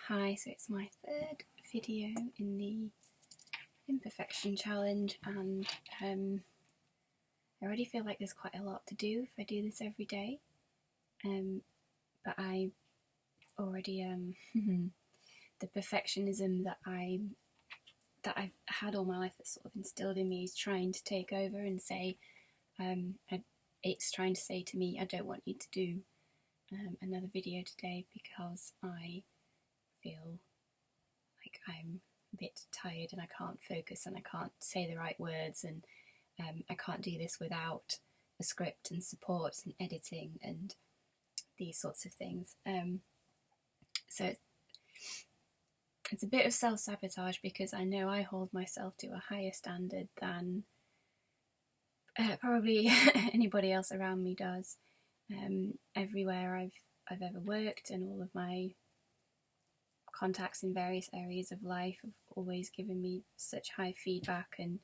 Hi, so it's my third video in the Imperfection challenge, and I already feel like there's quite a lot to do if I do this every day, but I already the perfectionism that I've had all my life, that's sort of instilled in me, is trying to take over and say, it's trying to say to me, I don't want you to do another video today because I feel like I'm a bit tired and I can't focus and I can't say the right words, and I can't do this without a script and support and editing and these sorts of things. So it's a bit of self-sabotage because I know I hold myself to a higher standard than probably anybody else around me does. Everywhere I've ever worked and all of my contacts in various areas of life have always given me such high feedback, and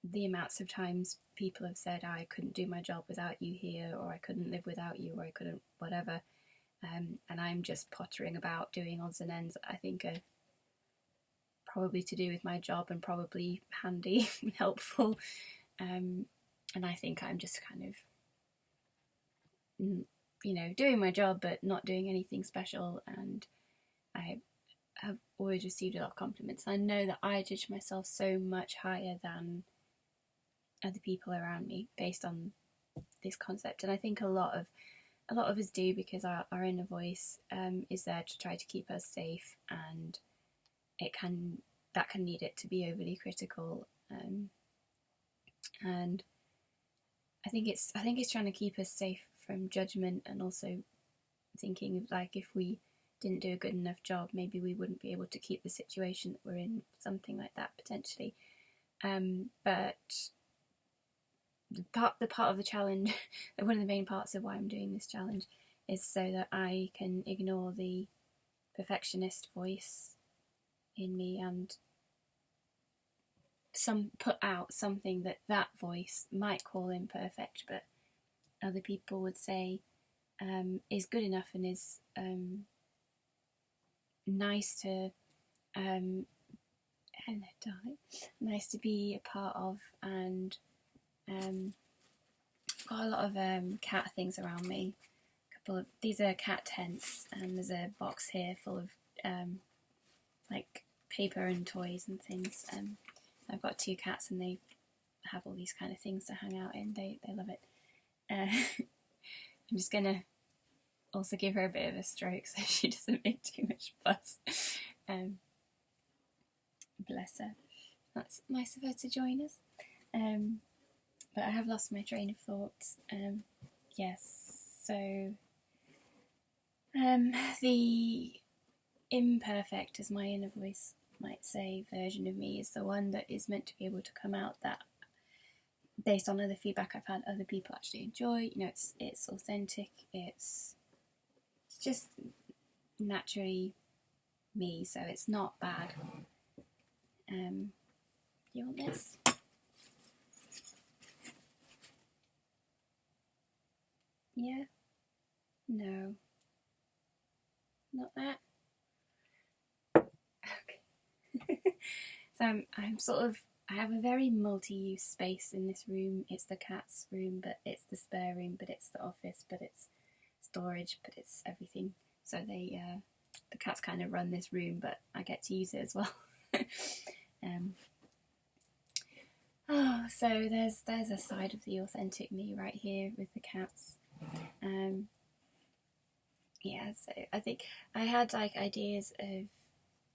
the amounts of times people have said I couldn't do my job without you here, or I couldn't live without you, or I couldn't whatever, and I'm just pottering about doing odds and ends that I think are probably to do with my job and probably handy and helpful, and I think I'm just kind of doing my job but not doing anything special, and I have always received a lot of compliments. I know that I judge myself so much higher than other people around me based on this concept, and I think a lot of us do, because our inner voice is there to try to keep us safe, and that can need it to be overly critical, and I think it's trying to keep us safe from judgment, and also thinking of, like, if we didn't do a good enough job, maybe we wouldn't be able to keep the situation that we're in, something like that potentially. But the part of the challenge, one of the main parts of why I'm doing this challenge, is so that I can ignore the perfectionist voice in me and put out something that voice might call imperfect, but other people would say is good enough and is nice to hello darling, nice to be a part of. And got a lot of cat things around me. These are cat tents, and there's a box here full of like paper and toys and things. I've got 2 cats and they have all these kind of things to hang out in. They love it. I'm just gonna also give her a bit of a stroke so she doesn't make too much fuss. Bless her. That's nice of her to join us. But I have lost my train of thought. Yes, so the imperfect, as my inner voice might say, version of me is the one that is meant to be able to come out, that based on other feedback I've had, other people actually enjoy. It's authentic, it's just naturally me, so it's not bad. You want this? Yeah? No. Not that? Okay. So I have a very multi-use space in this room. It's the cat's room, but it's the spare room, but it's the office, but it's storage, but it's everything. So the cats kind of run this room, but I get to use it as well. So there's a side of the authentic me right here with the cats. Yeah, so I think I had like ideas of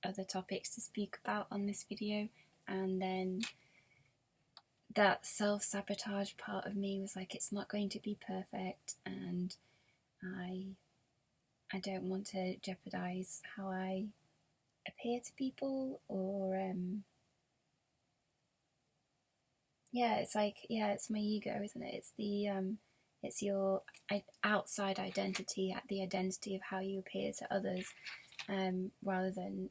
other topics to speak about on this video, and then that self-sabotage part of me was like, it's not going to be perfect, and I don't want to jeopardize how I appear to people, or it's my ego, isn't it? It's the it's your outside identity, the identity of how you appear to others, rather than,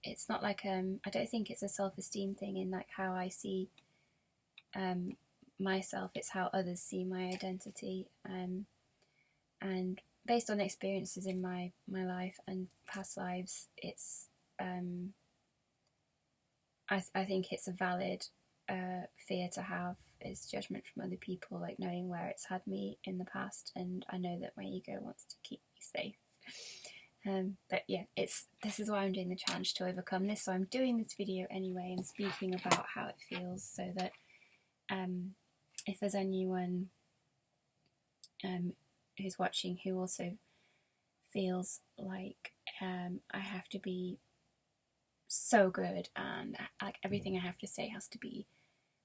it's not like I don't think it's a self-esteem thing in like how I see myself. It's how others see my identity, and based on experiences in my life and past lives, it's I think it's a valid fear to have, is judgment from other people, like knowing where it's had me in the past, and I know that my ego wants to keep me safe. But yeah, this is why I'm doing the challenge, to overcome this. So I'm doing this video anyway and speaking about how it feels, so that if there's anyone who's watching who also feels like I have to be so good and like everything I have to say has to be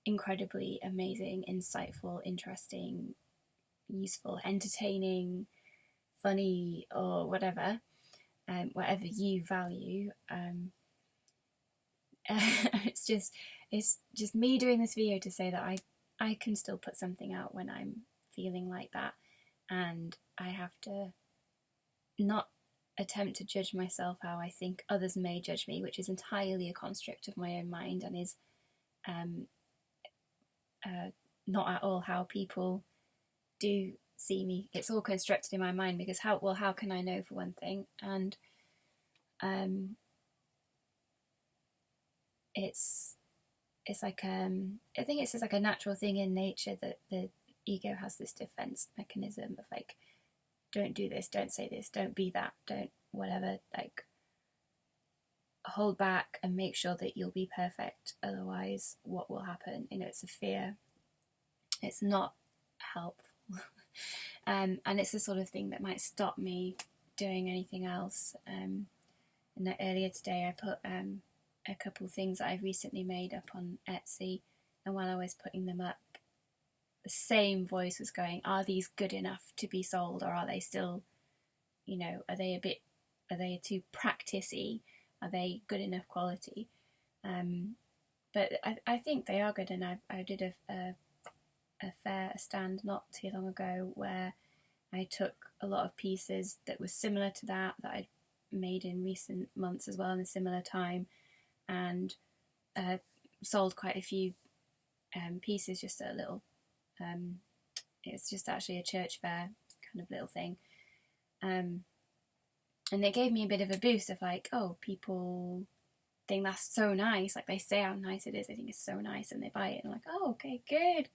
incredibly amazing, insightful, interesting, useful, entertaining, funny, or whatever, whatever you value. It's just me doing this video to say that I can still put something out when I'm feeling like that, and I have to not attempt to judge myself how I think others may judge me, which is entirely a construct of my own mind and is not at all how people do see me. It's all constructed in my mind, because how can I know, for one thing? And it's like I think it's just like a natural thing in nature that the ego has this defense mechanism of like, don't do this, don't say this, don't be that, don't whatever, like hold back and make sure that you'll be perfect, otherwise what will happen? You know, it's a fear, it's not helpful. And it's the sort of thing that might stop me doing anything else. And earlier today I put a couple of things that I've recently made up on Etsy, and while I was putting them up, the same voice was going, are these good enough to be sold, or are they still, you know, are they too practicey, are they good enough quality? But I think they are good, and I did a fair stand not too long ago where I took a lot of pieces that were similar to that I'd made in recent months as well in a similar time, and sold quite a few pieces, just a little it's just actually a church fair kind of little thing, and it gave me a bit of a boost of like, oh, people think that's so nice, like they say how nice it is, they think it's so nice and they buy it, and I'm like, oh, okay,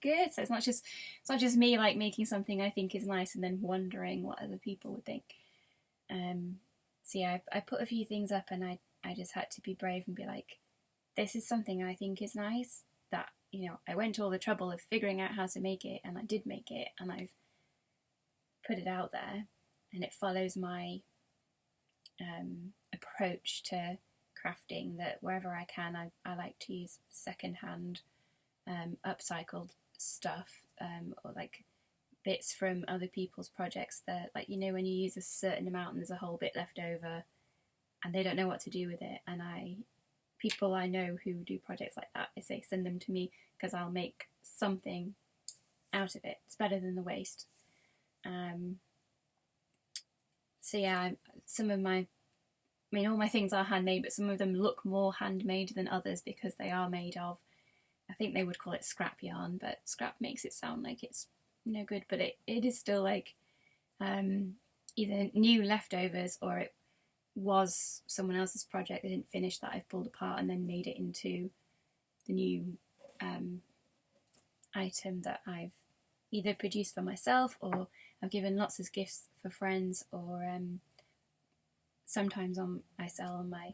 good. So it's not just me like making something I think is nice and then wondering what other people would think. So yeah, I put a few things up, and I just had to be brave and be like, this is something I think is nice, that, you know, I went to all the trouble of figuring out how to make it, and I did make it, and I've put it out there, and it follows my approach to crafting, that wherever I can, I like to use secondhand upcycled stuff, or like bits from other people's projects, that, like, you know, when you use a certain amount and there's a whole bit left over and they don't know what to do with it, and people I know who do projects like that, I say send them to me, because I'll make something out of it. It's better than the waste. So yeah, all my things are handmade, but some of them look more handmade than others because they are made of, I think they would call it scrap yarn, but scrap makes it sound like it's no good, but it is still like either new leftovers, or it was someone else's project they didn't finish that I've pulled apart and then made it into the new item that I've either produced for myself, or I've given lots of gifts for friends, or sometimes I sell on my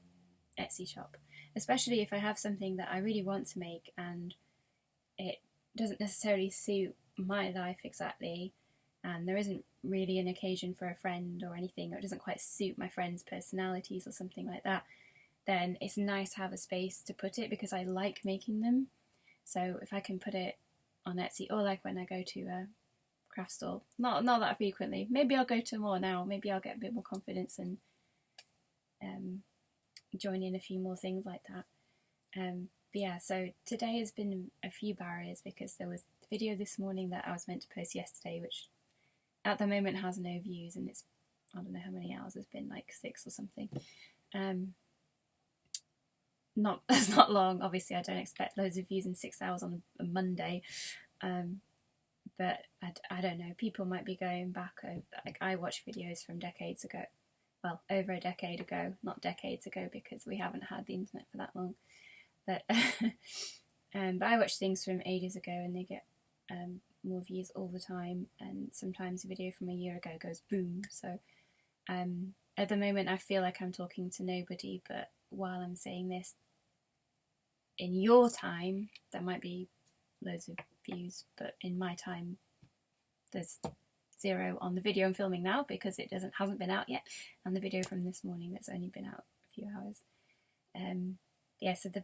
Etsy shop, especially if I have something that I really want to make and it doesn't necessarily suit my life exactly, and there isn't really an occasion for a friend or anything, or it doesn't quite suit my friends' personalities or something like that, then it's nice to have a space to put it, because I like making them. So if I can put it on Etsy, or like when I go to a craft store, not that frequently, maybe I'll go to more now, maybe I'll get a bit more confidence and join in a few more things like that. But yeah, so today has been a few barriers, because there was the video this morning that I was meant to post yesterday, which at the moment has no views, and it's, I don't know how many hours, it's been like 6 or something. That's not long, obviously I don't expect loads of views in 6 hours on a Monday, but I don't know, people might be going back, like I watch videos from decades ago, well, over a decade ago, not decades ago because we haven't had the internet for that long, but but I watch things from ages ago and they get more views all the time, and sometimes a video from a year ago goes boom. So at the moment I feel like I'm talking to nobody, but while I'm saying this, in your time there might be loads of views, but in my time there's 0 on the video I'm filming now because it hasn't been out yet, and the video from this morning that's only been out a few hours. Yeah, so the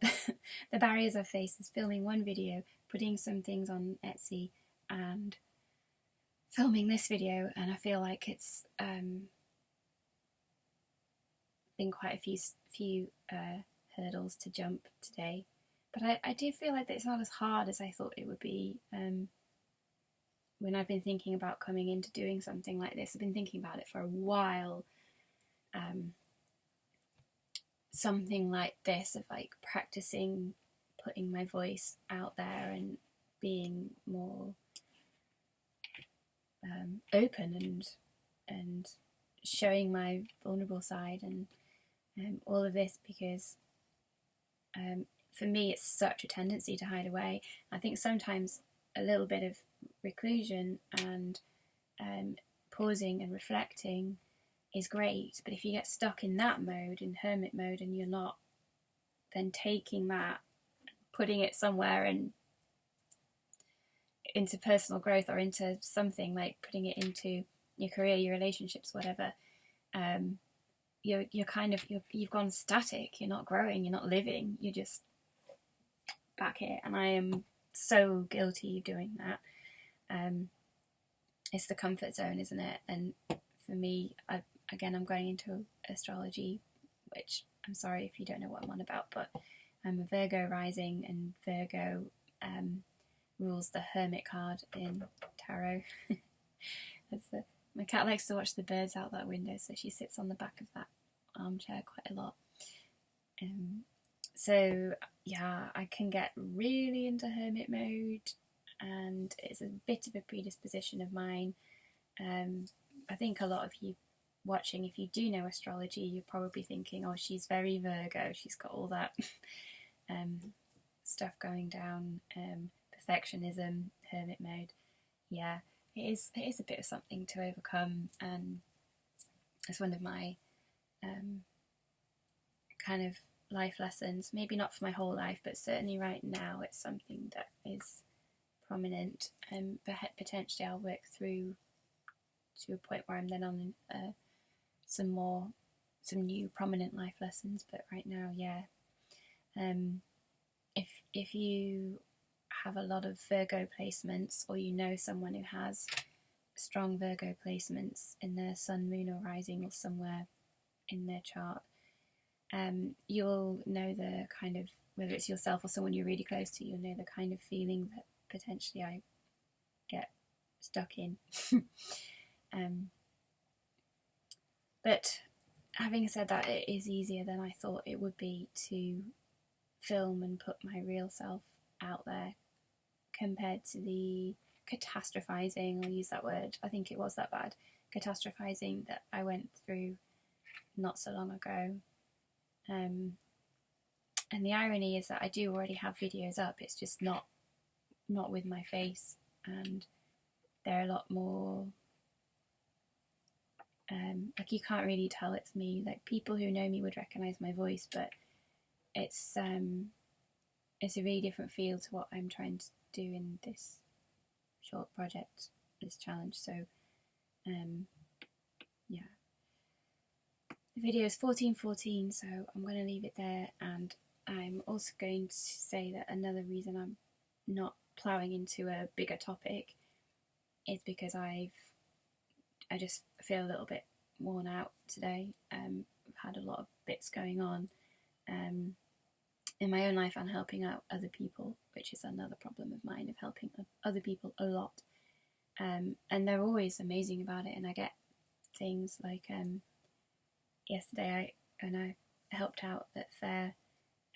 barriers I face is filming one video, putting some things on Etsy, and filming this video, and I feel like it's been quite a few hurdles to jump today, but I do feel like it's not as hard as I thought it would be. When I've been thinking about coming into doing something like this, I've been thinking about it for a while. Something like this, of like practicing putting my voice out there and being more open and showing my vulnerable side, and all of this, because for me it's such a tendency to hide away. I think sometimes a little bit of reclusion and pausing and reflecting is great, but if you get stuck in that mode, in hermit mode, and you're not then taking that, putting it somewhere and into personal growth, or into something like putting it into your career, your relationships, whatever, you've gone static. You're not growing, you're not living, you're just back here. And I am so guilty of doing that. It's the comfort zone, isn't it? And for me, I'm going into astrology, which I'm sorry if you don't know what I'm on about, but I'm a Virgo rising, and Virgo rules the Hermit card in tarot. My cat likes to watch the birds out that window, so she sits on the back of that armchair quite a lot. So yeah, I can get really into hermit mode, and it's a bit of a predisposition of mine. I think a lot of you watching, if you do know astrology, you're probably thinking, oh, she's very Virgo, she's got all that stuff going down, perfectionism, hermit mode. Yeah, it is a bit of something to overcome, and it's one of my kind of life lessons, maybe not for my whole life, but certainly right now it's something that is prominent, and potentially I'll work through to a point where I'm then on some new prominent life lessons. But right now, yeah, if you have a lot of Virgo placements, or you know someone who has strong Virgo placements in their sun, moon, or rising, or somewhere in their chart, you'll know the kind of, whether it's yourself or someone you're really close to, you'll know the kind of feeling that potentially I get stuck in. But having said that, it is easier than I thought it would be to film and put my real self out there, compared to the catastrophizing, I'll use that word, I think it was that bad, catastrophizing that I went through not so long ago. And the irony is that I do already have videos up, it's just not with my face, and they're a lot more like, you can't really tell it's me. Like, people who know me would recognize my voice, but it's a really different feel to what I'm trying to do in this short project, this challenge. So yeah, the video is 14:14, so I'm going to leave it there. And I'm also going to say that another reason I'm not ploughing into a bigger topic is because I just feel a little bit worn out today. I've had a lot of bits going on in my own life, and helping out other people, which is another problem of mine, of helping other people a lot. And they're always amazing about it, and I get things like yesterday I helped out at fair.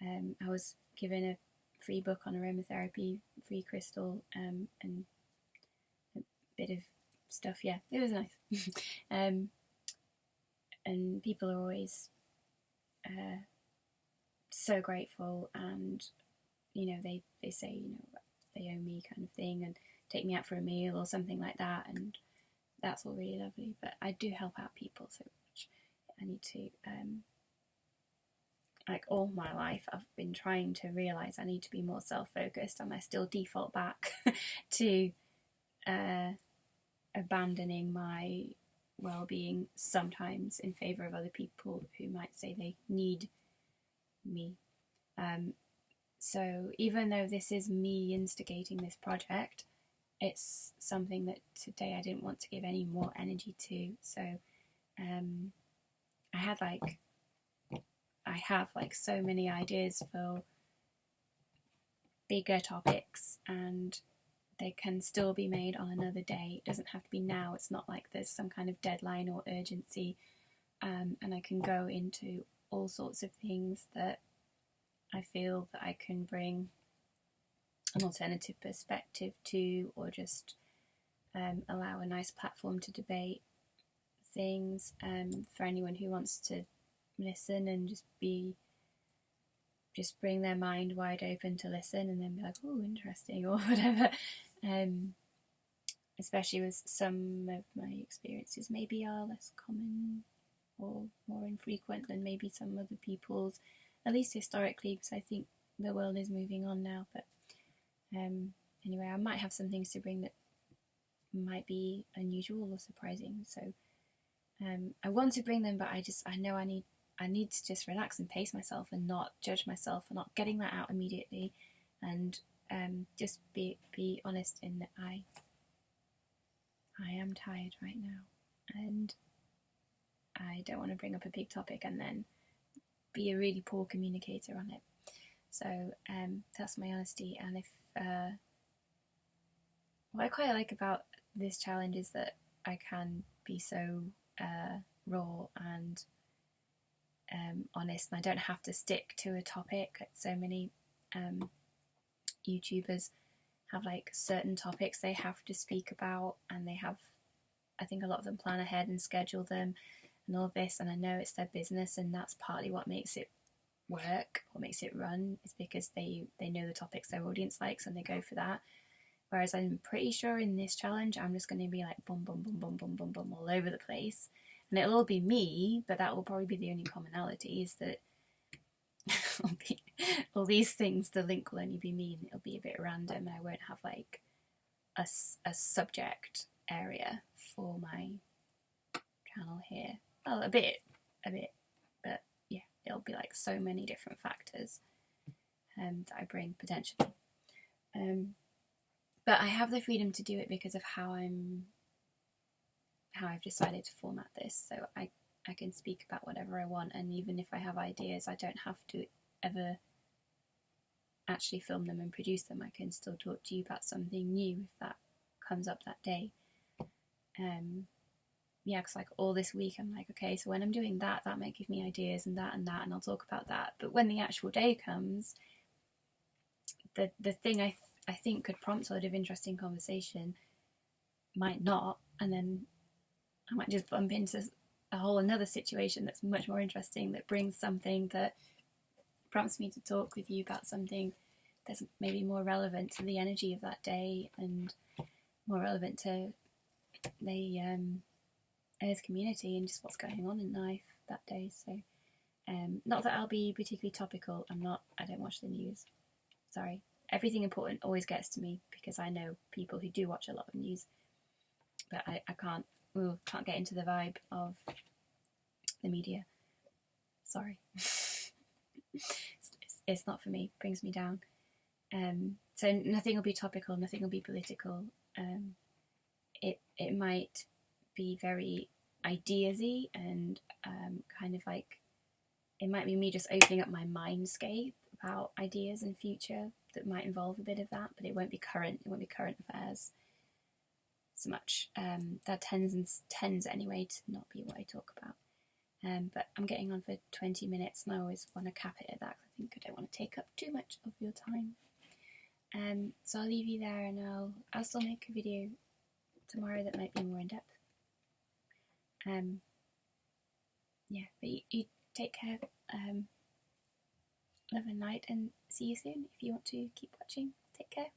I was given a free book on aromatherapy, free crystal, and bit of stuff. Yeah, it was nice. And people are always so grateful, and they say they owe me kind of thing, and take me out for a meal or something like that, and that's all really lovely. But I do help out people so much. I need to like all my life I've been trying to realise I need to be more self-focused, and I still default back to abandoning my well-being sometimes in favour of other people who might say they need me. So even though this is me instigating this project, it's something that today I didn't want to give any more energy to. So I have like so many ideas for bigger topics, and they can still be made on another day. It doesn't have to be now. It's not like there's some kind of deadline or urgency, and I can go into all sorts of things that I feel that I can bring an alternative perspective to, or just allow a nice platform to debate things for anyone who wants to listen and just bring their mind wide open to listen, and then be like, oh, interesting, or whatever. Especially with some of my experiences maybe are less common or more infrequent than maybe some other people's, at least historically, because I think the world is moving on now. But anyway, I might have some things to bring that might be unusual or surprising. So I want to bring them, but I know I need to just relax and pace myself and not judge myself for not getting that out immediately, and just be honest in that I am tired right now, and I don't want to bring up a big topic and then be a really poor communicator on it. So that's my honesty. And if what I quite like about this challenge is that I can be so raw and honest, and I don't have to stick to a topic. So many YouTubers have like certain topics they have to speak about, and they have, I think a lot of them plan ahead and schedule them and all this, and I know it's their business, and that's partly what makes it work, what makes it run, is because they know the topics their audience likes and they go for that. Whereas I'm pretty sure in this challenge I'm just going to be like boom boom boom boom boom boom boom all over the place, and it'll all be me, but that will probably be the only commonality, is that all these things, the link will only be me, and it'll be a bit random, and I won't have like a subject area for my channel here. Well, a bit, but yeah, it'll be like so many different factors that I bring potentially. But I have the freedom to do it because of how I've decided to format this. So I can speak about whatever I want, and even if I have ideas, I don't have to ever actually film them and produce them. I can still talk to you about something new if that comes up that day. Yeah, because like all this week I'm like, okay, so when I'm doing that might give me ideas, and that, and I'll talk about that. But when the actual day comes, the thing I think could prompt a lot of interesting conversation might not, and then I might just bump into a whole another situation that's much more interesting, that brings something that prompts me to talk with you about something that's maybe more relevant to the energy of that day, and more relevant to the Earth community and just what's going on in life that day. So not that I'll be particularly topical. I don't watch the news. Sorry. Everything important always gets to me because I know people who do watch a lot of news, but I can't get into the vibe of the media. Sorry. It's not for me. It brings me down. So nothing will be topical, nothing will be political. It might be very ideasy, and kind of like, it might be me just opening up my mindscape about ideas and future that might involve a bit of that, but it won't be current affairs so much. That tends anyway to not be what I talk about. But I'm getting on for 20 minutes, and I always want to cap it at that, because I think I don't want to take up too much of your time. So I'll leave you there, and I'll still make a video tomorrow that might be more in depth. Yeah, but you take care. Love and light, and see you soon. If you want to keep watching, take care.